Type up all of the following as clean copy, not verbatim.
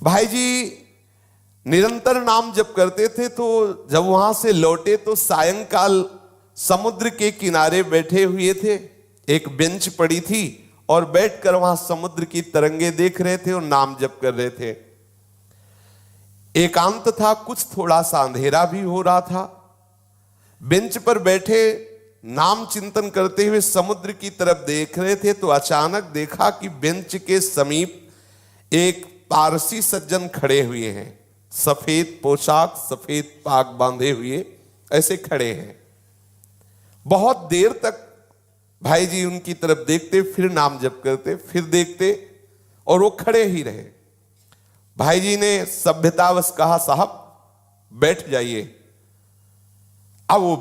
भाई जी निरंतर नाम जप करते थे, तो जब वहां से लौटे तो सायंकाल समुद्र के किनारे बैठे हुए थे। एक बेंच पड़ी थी और बैठकर वहां समुद्र की तरंगे देख रहे थे और नाम जप कर रहे थे। एकांत था, कुछ थोड़ा सा अंधेरा भी हो रहा था। बेंच पर बैठे नाम चिंतन करते हुए समुद्र की तरफ देख रहे थे तो अचानक देखा कि बेंच के समीप एक पारसी सज्जन खड़े हुए हैं। सफेद पोशाक, सफेद पाग बांधे हुए ऐसे खड़े हैं। बहुत देर तक भाई जी उनकी तरफ देखते, फिर नाम जप करते, फिर देखते और वो खड़े ही रहे। भाई जी ने सभ्यतावश कहा, साहब बैठ जाइए। अब वो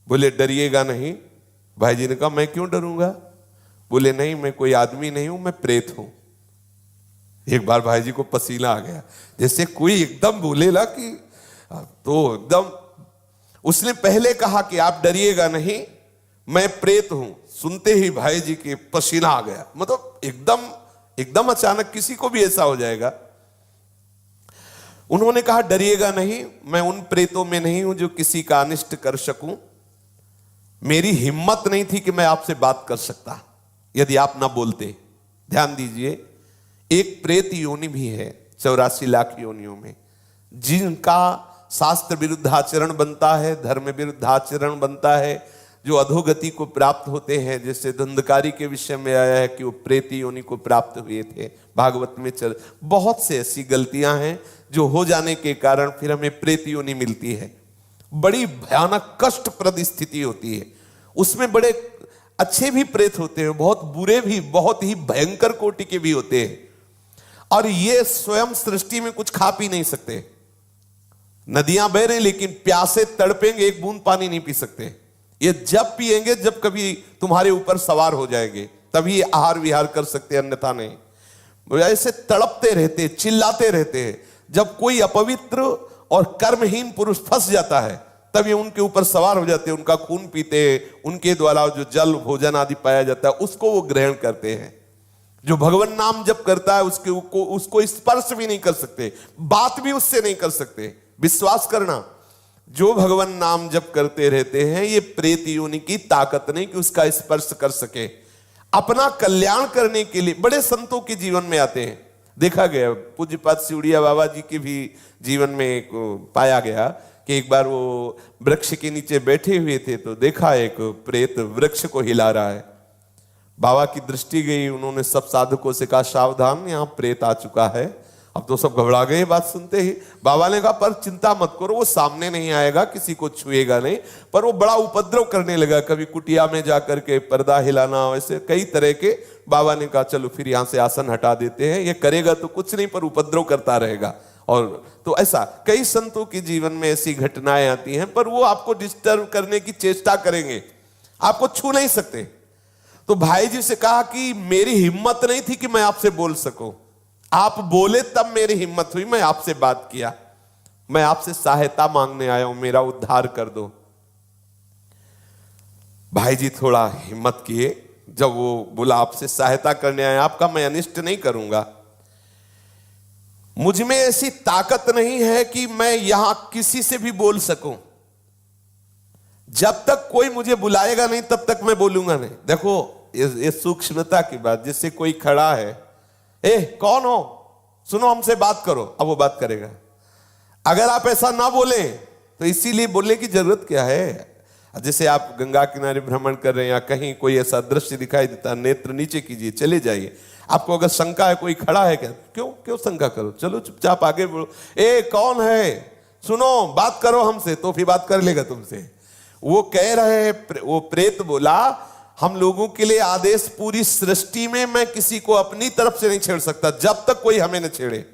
बोले डरिएगा नहीं। भाई जी ने कहा, मैं क्यों डरूंगा? बोले नहीं, मैं कोई आदमी नहीं हूं, मैं प्रेत हूं। एक बार भाई जी को पसीना आ गया, जैसे कोई एकदम बोलेला कि तो एकदम। उसने पहले कहा कि आप डरिएगा नहीं, मैं प्रेत हूं। सुनते ही भाई जी के पसीना आ गया। मतलब एकदम अचानक किसी को भी ऐसा हो जाएगा। उन्होंने कहा, डरिएगा नहीं, मैं उन प्रेतों में नहीं हूं जो किसी का अनिष्ट कर सकूं। मेरी हिम्मत नहीं थी कि मैं आपसे बात कर सकता यदि आप ना बोलते। ध्यान दीजिए, एक प्रेत योनि भी है 84 लाख योनियों में, जिनका शास्त्र विरुद्ध आचरण बनता है, धर्म विरुद्ध आचरण बनता है, जो अधोगति को प्राप्त होते हैं। जैसे धुंधकारी के विषय में आया है कि वो प्रेत योनि को प्राप्त हुए थे, भागवत में चल। बहुत से ऐसी गलतियां हैं जो हो जाने के कारण फिर हमें प्रेत योनि मिलती है। बड़ी भयानक कष्टप्रद स्थिति होती है। उसमें बड़े अच्छे भी प्रेत होते हैं, बहुत बुरे भी, बहुत ही भयंकर कोटि के भी होते हैं। और ये स्वयं सृष्टि में कुछ खा पी नहीं सकते। नदियां बह रही लेकिन प्यासे तड़पेंगे, एक बूंद पानी नहीं पी सकते। ये जब पिएंगे जब कभी तुम्हारे ऊपर सवार हो जाएंगे, तभी आहार विहार कर सकते, अन्यथा नहीं। ऐसे तड़पते रहते, चिल्लाते रहते हैं। जब कोई अपवित्र और कर्महीन पुरुष फंस जाता है तब ये उनके ऊपर सवार हो जाते हैं, उनका खून पीते हैं, उनके द्वारा जो जल भोजन आदि पाया जाता है उसको वो ग्रहण करते हैं। जो भगवान नाम जप करता है उसको स्पर्श भी नहीं कर सकते, बात भी उससे नहीं कर सकते। विश्वास करना, जो भगवान नाम जप करते रहते हैं, ये प्रेत योनि की ताकत नहीं कि उसका स्पर्श कर सके। अपना कल्याण करने के लिए बड़े संतों के जीवन में आते हैं। देखा गया पूज्यपाद सिउड़िया बाबा जी के भी जीवन में पाया गया कि एक बार वो वृक्ष के नीचे बैठे हुए थे तो देखा एक प्रेत वृक्ष को हिला रहा है। बाबा की दृष्टि गई, उन्होंने सब साधकों से कहा, सावधान, यहाँ प्रेत आ चुका है। अब तो सब घबरा गए बात सुनते ही। बाबा ने कहा, पर चिंता मत करो, वो सामने नहीं आएगा, किसी को छुएगा नहीं। पर वो बड़ा उपद्रव करने लगा, कभी कुटिया में जाकर के पर्दा हिलाना, ऐसे कई तरह के। बाबा ने कहा, चलो फिर यहाँ से आसन हटा देते हैं, ये करेगा तो कुछ नहीं पर उपद्रव करता रहेगा। और तो ऐसा कई संतों के जीवन में ऐसी घटनाएं आती हैं, पर वो आपको डिस्टर्ब करने की चेष्टा करेंगे, आपको छू नहीं सकते। तो भाई जी से कहा कि मेरी हिम्मत नहीं थी कि मैं आपसे बोल सकूं, आप बोले तब मेरी हिम्मत हुई, मैं आपसे बात किया। मैं आपसे सहायता मांगने आया हूं, मेरा उद्धार कर दो। भाई जी थोड़ा हिम्मत किए। जब वो बोला आपसे सहायता करने आया, आपका मैं अनिष्ट नहीं करूंगा, मुझ में ऐसी ताकत नहीं है कि मैं यहां किसी से भी बोल सकूं। जब तक कोई मुझे बुलाएगा नहीं तब तक मैं बोलूंगा नहीं। देखो ये सूक्ष्मता की बात। जिससे कोई खड़ा है, ए कौन हो, सुनो हमसे बात करो, अब वो बात करेगा। अगर आप ऐसा ना बोले तो इसीलिए बोलने की जरूरत क्या है। जैसे आप गंगा किनारे भ्रमण कर रहे हैं या कहीं कोई ऐसा दृश्य दिखाई देता, नेत्र नीचे कीजिए, चले जाइए। आपको अगर शंका है कोई खड़ा है क्या, क्यों शंका करो, चलो चुपचाप आगे बढ़ो। ए कौन है, सुनो बात करो हमसे, तो फिर बात कर लेगा तुमसे। वो कह रहे हैं, वो प्रेत बोला, हम लोगों के लिए आदेश, पूरी सृष्टि में मैं किसी को अपनी तरफ से नहीं छेड़ सकता जब तक कोई हमें न छेड़े।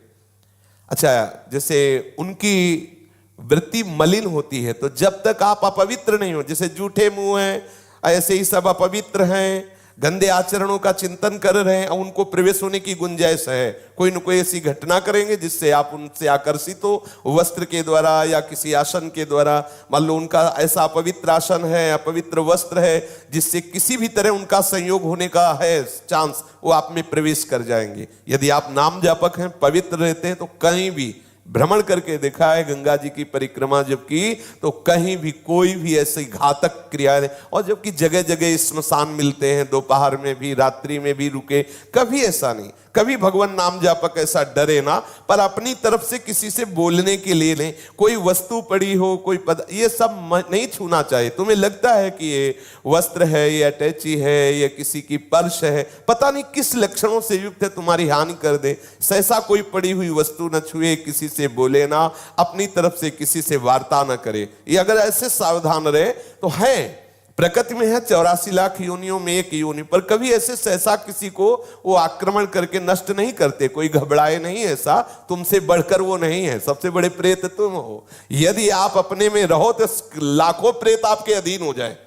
अच्छा, जैसे उनकी वृत्ति मलिन होती है, तो जब तक आप अपवित्र नहीं हो, जैसे जूठे मुंह हैं, ऐसे ही सब अपवित्र हैं, गंदे आचरणों का चिंतन कर रहे हैं, उनको प्रवेश होने की गुंजाइश है। कोई न कोई ऐसी घटना करेंगे जिससे आप उनसे आकर्षित हो, वस्त्र के द्वारा या किसी आसन के द्वारा। मान लो उनका ऐसा अपवित्र आसन है, अपवित्र वस्त्र है, जिससे किसी भी तरह उनका संयोग होने का है चांस, वो आप में प्रवेश कर जाएंगे। यदि आप नाम जापक हैं, पवित्र रहते हैं, तो कहीं भी भ्रमण करके देखा है, गंगा जी की परिक्रमा जब की तो कहीं भी कोई भी ऐसी घातक क्रिया नहीं। और जबकि जगह जगह स्मशान मिलते हैं, दोपहर में भी रात्रि में भी रुके, कभी ऐसा नहीं। कभी भगवान नाम जापक ऐसा डरे ना, पर अपनी तरफ से किसी से बोलने के लिए नहीं। कोई वस्तु पड़ी हो, कोई पद, ये सब नहीं छूना चाहिए। तुम्हें लगता है कि ये वस्त्र है, ये अटैची है, ये किसी की पर्स है, पता नहीं किस लक्षणों से युक्त है, तुम्हारी हानि कर दे, सहसा कोई पड़ी हुई वस्तु न छुए, किसी से बोले ना, अपनी तरफ से किसी से वार्ता न करे। ये अगर ऐसे सावधान रहे तो है। प्रकृति में है 84 लाख योनियों में एक योनि, पर कभी ऐसे सहसा किसी को वो आक्रमण करके नष्ट नहीं करते। कोई घबराए नहीं, ऐसा तुमसे बढ़कर वो नहीं है। सबसे बड़े प्रेत तुम हो। यदि आप अपने में रहो तो लाखों प्रेत आपके अधीन हो जाए।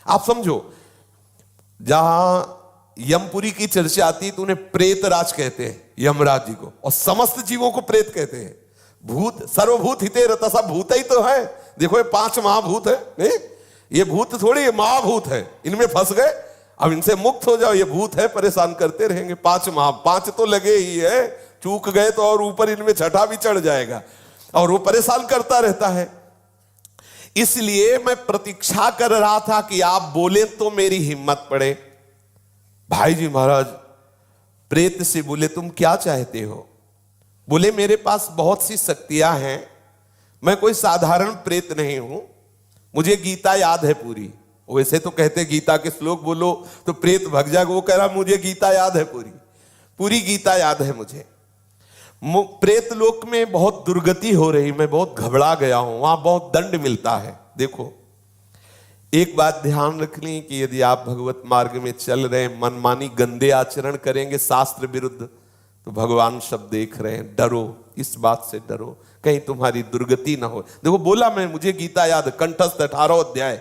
आप समझो, जहां यमपुरी की चर्चा आती है तो उन्हें प्रेत राज कहते हैं, यमराज जी को, और समस्त जीवों को प्रेत कहते हैं। भूत सर्वभूत हिते रता, सब भूत ही तो है। देखो ये 5 महाभूत है, नहीं ये भूत थोड़ी, ये महाभूत है। इनमें फंस गए, अब इनसे मुक्त हो जाओ। ये भूत है, परेशान करते रहेंगे। 5 तो लगे ही है, चूक गए तो और ऊपर इनमें छठा भी चढ़ जाएगा, और वो परेशान करता रहता है। इसलिए मैं प्रतीक्षा कर रहा था कि आप बोले तो मेरी हिम्मत पड़े। भाई जी महाराज प्रेत से बोले, तुम क्या चाहते हो? बोले, मेरे पास बहुत सी शक्तियां हैं, मैं कोई साधारण प्रेत नहीं हूं, मुझे गीता याद है पूरी। वैसे तो कहते गीता के श्लोक बोलो तो प्रेत भग जाएगा, वो कह रहा मुझे गीता याद है पूरी, पूरी गीता याद है मुझे। प्रेत लोक में बहुत दुर्गति हो रही, मैं बहुत घबरा गया हूं, वहां बहुत दंड मिलता है। देखो एक बात ध्यान रखनी कि यदि आप भगवत मार्ग में चल रहे हैं, मनमानी गंदे आचरण करेंगे शास्त्र विरुद्ध, तो भगवान सब देख रहे हैं। डरो, इस बात से डरो, कहीं तुम्हारी दुर्गति ना हो। देखो बोला मैं, मुझे गीता याद, कंठस्थ 18 अध्याय।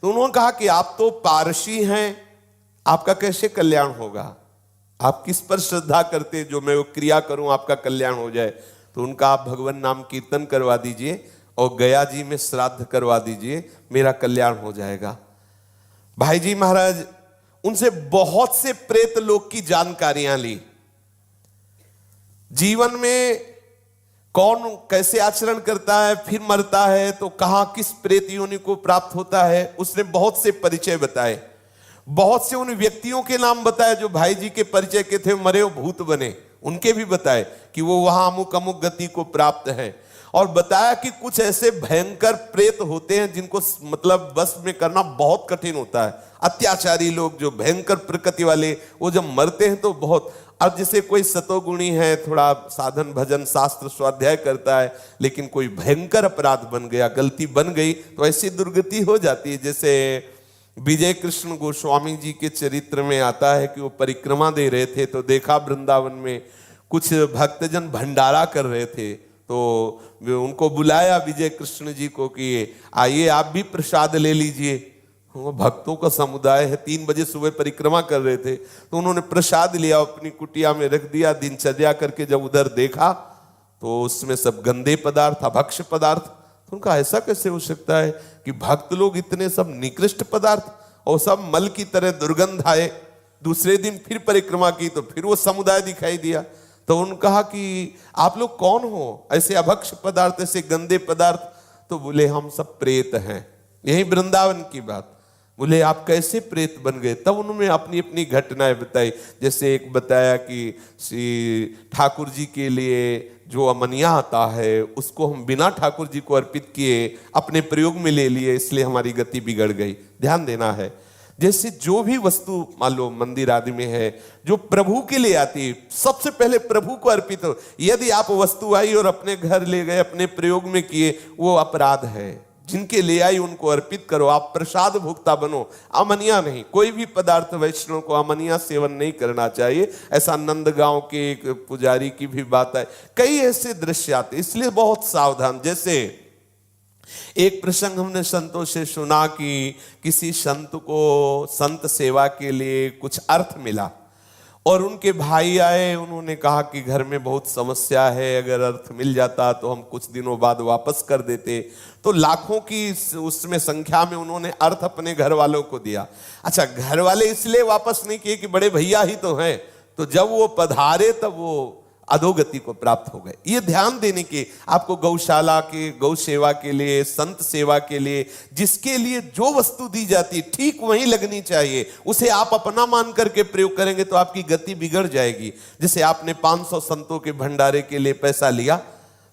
तो उन्होंने कहा कि आप तो पारसी हैं, आपका कैसे कल्याण होगा? आप किस पर श्रद्धा करते जो मैं वो क्रिया करूं आपका कल्याण हो जाए? तो उनका आप भगवान नाम कीर्तन करवा दीजिए और गया जी में श्राद्ध करवा दीजिए, मेरा कल्याण हो जाएगा। भाई जी महाराज उनसे बहुत से प्रेत लोक की जानकारियां ली। जीवन में कौन कैसे आचरण करता है, फिर मरता है तो कहां किस प्रेत योनि को प्राप्त होता है, उसने बहुत से परिचय बताए। बहुत से उन व्यक्तियों के नाम बताए जो भाई जी के परिचय के थे, मरे वो भूत बने, उनके भी बताए कि वो वहां अमुक अमुक गति को प्राप्त है। और बताया कि कुछ ऐसे भयंकर प्रेत होते हैं जिनको मतलब बस में करना बहुत कठिन होता है। अत्याचारी लोग जो भयंकर प्रकृति वाले, वो जब मरते हैं तो बहुत। अब जैसे कोई सतोगुणी है, थोड़ा साधन भजन शास्त्र स्वाध्याय करता है, लेकिन कोई भयंकर अपराध बन गया, गलती बन गई, तो ऐसी दुर्गति हो जाती है। जैसे विजय कृष्ण गोस्वामी जी के चरित्र में आता है कि वो परिक्रमा दे रहे थे, तो देखा वृंदावन में कुछ भक्तजन भंडारा कर रहे थे, तो उनको बुलाया विजय कृष्ण जी को कि आइए आप भी प्रसाद ले लीजिए। भक्तों का समुदाय है, 3 बजे सुबह परिक्रमा कर रहे थे, तो उन्होंने प्रसाद लिया, अपनी कुटिया में रख दिया। दिनचर्या करके जब उधर देखा तो उसमें सब गंदे पदार्थ, भक्ष्य पदार्थ। तो उनका ऐसा कैसे हो सकता है कि भक्त लोग इतने सब निकृष्ट पदार्थ, और सब मल की तरह दुर्गंध आए। दूसरे दिन फिर परिक्रमा की तो फिर वो समुदाय दिखाई दिया। तो उन्होंने कहा कि आप लोग कौन हो, ऐसे अभक्ष्य पदार्थ, ऐसे गंदे पदार्थ? तो बोले हम सब प्रेत हैं। यही वृंदावन की बात। बोले आप कैसे प्रेत बन गए? तब उन्होंने अपनी अपनी घटनाएं बताई। जैसे एक बताया कि श्री ठाकुर जी के लिए जो अमनिया आता है उसको हम बिना ठाकुर जी को अर्पित किए अपने प्रयोग में ले लिए, इसलिए हमारी गति बिगड़ गई। ध्यान देना है, जैसे जो भी वस्तु मान लो मंदिर आदि में है जो प्रभु के लिए आती है, सबसे पहले प्रभु को अर्पित हो। यदि आप वस्तु आई और अपने घर ले गए, अपने प्रयोग में किए, वो अपराध है। जिनके ले आई उनको अर्पित करो, आप प्रसाद भुगता बनो, अमनिया नहीं। कोई भी पदार्थ वैष्णव को अमनिया सेवन नहीं करना चाहिए। ऐसा नंदगांव के एक पुजारी की भी बात है। कई ऐसे दृश्य आते, इसलिए बहुत सावधान। जैसे एक प्रसंग हमने संतों से सुना कि किसी संत को संत सेवा के लिए कुछ अर्थ मिला और उनके भाई आए, उन्होंने कहा कि घर में बहुत समस्या है, अगर अर्थ मिल जाता तो हम कुछ दिनों बाद वापस कर देते। तो लाखों की उसमें संख्या में उन्होंने अर्थ अपने घर वालों को दिया। अच्छा, घर वाले इसलिए वापस नहीं किए कि बड़े भैया ही तो हैं, तो जब वो पधारे तब वो अधोगति को प्राप्त हो गए। ये ध्यान देने के, आपको गौशाला के, गौ सेवा के लिए, संत सेवा के लिए, जिसके लिए जो वस्तु दी जाती है ठीक वहीं लगनी चाहिए। उसे आप अपना मान करके प्रयोग करेंगे तो आपकी गति बिगड़ जाएगी। जैसे आपने 500 संतों के भंडारे के लिए पैसा लिया,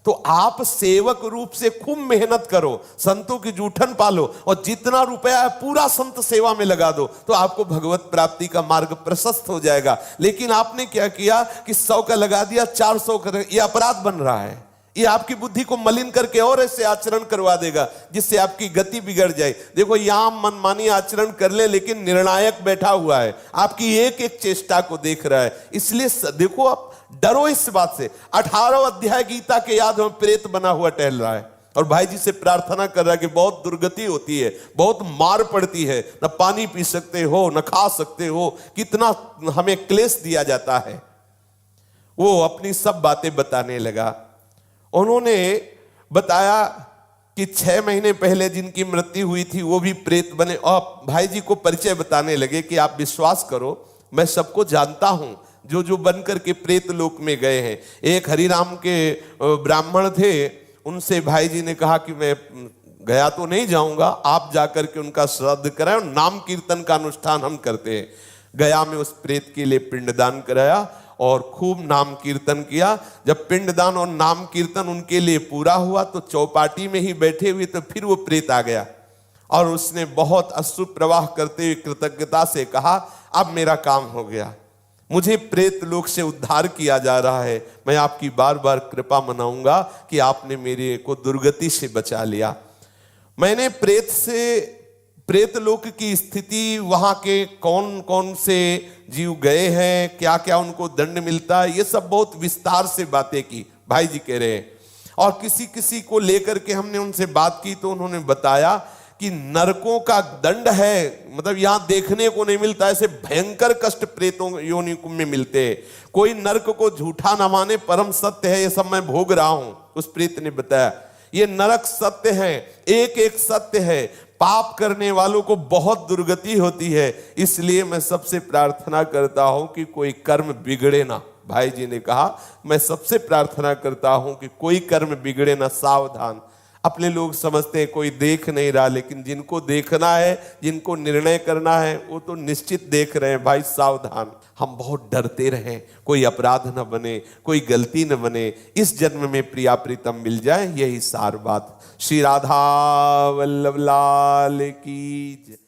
तो आप सेवक रूप से खूब मेहनत करो, संतों की जूठन पालो और जितना रुपया है पूरा संत सेवा में लगा दो, तो आपको भगवत प्राप्ति का मार्ग प्रशस्त हो जाएगा। लेकिन आपने क्या किया कि 100 का लगा दिया, 400 का, ये अपराध बन रहा है। ये आपकी बुद्धि को मलिन करके और ऐसे आचरण करवा देगा जिससे आपकी गति बिगड़ जाए। देखो, यहां मनमानी आचरण कर ले, लेकिन निर्णायक बैठा हुआ है, आपकी एक एक चेष्टा को देख रहा है। इसलिए देखो, आप डरो इस बात से। 18 अध्याय गीता के याद में प्रेत बना हुआ टहल रहा है और भाई जी से प्रार्थना कर रहा है कि बहुत दुर्गति होती है, बहुत मार पड़ती है, न पानी पी सकते हो, न खा सकते हो, कितना हमें क्लेश दिया जाता है। वो अपनी सब बातें बताने लगा। उन्होंने बताया कि 6 महीने पहले जिनकी मृत्यु हुई थी वो भी प्रेत बने, और भाई जी को परिचय बताने लगे कि आप विश्वास करो, मैं सबको जानता हूं जो जो बनकर के प्रेत लोक में गए हैं। एक हरिराम के ब्राह्मण थे, उनसे भाई जी ने कहा कि मैं गया तो नहीं जाऊंगा, आप जाकर के उनका श्राद्ध कराएं और नाम कीर्तन का अनुष्ठान हम करते हैं। गया में उस प्रेत के लिए पिंडदान कराया और खूब नाम कीर्तन किया। जब पिंडदान और नाम कीर्तन उनके लिए पूरा हुआ तो चौपाटी में ही बैठे हुए तो फिर वो प्रेत आ गया और उसने बहुत अश्रु प्रवाह करते हुए कृतज्ञता से कहा, अब मेरा काम हो गया, मुझे प्रेत लोक से उद्धार किया जा रहा है, मैं आपकी बार बार कृपा मनाऊंगा कि आपने मेरे को दुर्गति से बचा लिया। मैंने प्रेत लोक की स्थिति, वहां के कौन कौन से जीव गए हैं, क्या क्या उनको दंड मिलता है, ये सब बहुत विस्तार से बातें की, भाई जी कह रहे हैं। और किसी किसी को लेकर के हमने उनसे बात की तो उन्होंने बताया कि नरकों का दंड है, मतलब यहां देखने को नहीं मिलता, ऐसे भयंकर कष्ट प्रेतों योनि में मिलते हैं। कोई नरक को झूठा न माने, परम सत्य है, ये सब मैं भोग रहा हूं। उस प्रेत ने बताया ये नरक सत्य है, एक एक सत्य है, पाप करने वालों को बहुत दुर्गति होती है। इसलिए मैं सबसे प्रार्थना करता हूं कि कोई कर्म बिगड़े ना। भाई जी ने कहा, मैं सबसे प्रार्थना करता हूं कि कोई कर्म बिगड़े ना, सावधान। अपने लोग समझते हैं कोई देख नहीं रहा, लेकिन जिनको देखना है, जिनको निर्णय करना है, वो तो निश्चित देख रहे हैं। भाई सावधान, हम बहुत डरते रहें, कोई अपराध न बने, कोई गलती न बने, इस जन्म में प्रिया प्रीतम मिल जाए, यही सार बात। श्री राधा वल्लभ लाल की जय।